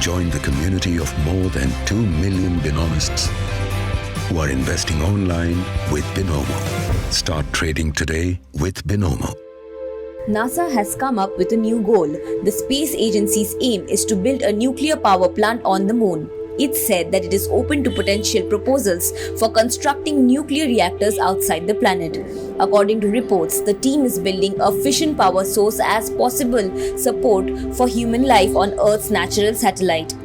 Join the community of more than 2 million Binomists who are investing online with Binomo. Start trading today with Binomo. NASA has come up with a new goal. The space agency's aim is to build a nuclear power plant on the moon. It said that it is open to potential proposals for constructing nuclear reactors outside the planet. According to reports, the team is building a fission power source as possible support for human life on Earth's natural satellite.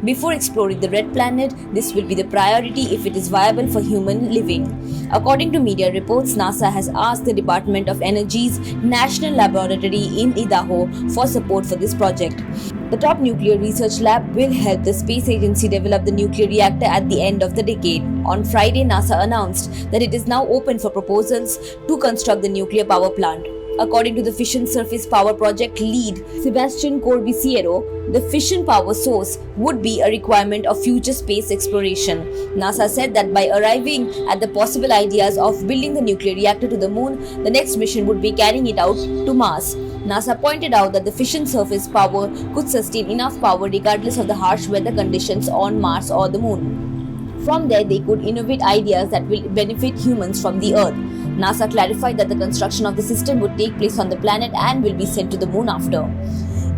Before exploring the red planet, this will be the priority if it is viable for human living. According to media reports, NASA has asked the Department of Energy's National Laboratory in Idaho for support for this project. The top nuclear research lab will help the space agency develop the nuclear reactor at the end of the decade. On Friday, NASA announced that it is now open for proposals to construct the nuclear power plant. According to the Fission Surface Power Project lead, Sebastian Corbisiero, the fission power source would be a requirement of future space exploration. NASA said that by arriving at the possible ideas of building the nuclear reactor to the moon, the next mission would be carrying it out to Mars. NASA pointed out that the fission surface power could sustain enough power regardless of the harsh weather conditions on Mars or the moon. From there, they could innovate ideas that will benefit humans from the Earth. NASA clarified that the construction of the system would take place on the planet and will be sent to the moon after.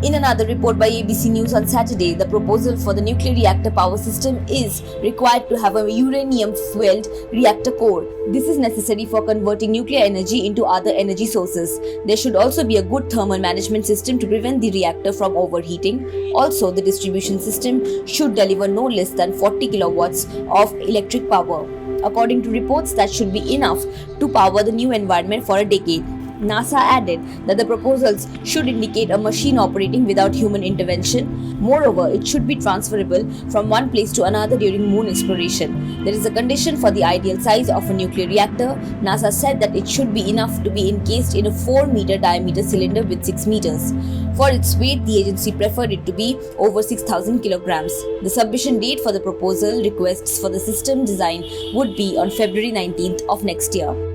In another report by ABC News on Saturday, the proposal for the nuclear reactor power system is required to have a uranium-fueled reactor core. This is necessary for converting nuclear energy into other energy sources. There should also be a good thermal management system to prevent the reactor from overheating. Also, the distribution system should deliver no less than 40 kilowatts of electric power. According to reports, that should be enough to power the new environment for a decade. NASA added that the proposals should indicate a machine operating without human intervention. Moreover, it should be transferable from one place to another during moon exploration. There is a condition for the ideal size of a nuclear reactor. NASA said that it should be enough to be encased in a 4-meter diameter cylinder with 6 meters. For its weight, the agency preferred it to be over 6,000 kilograms. The submission date for the proposal requests for the system design would be on February 19th of next year.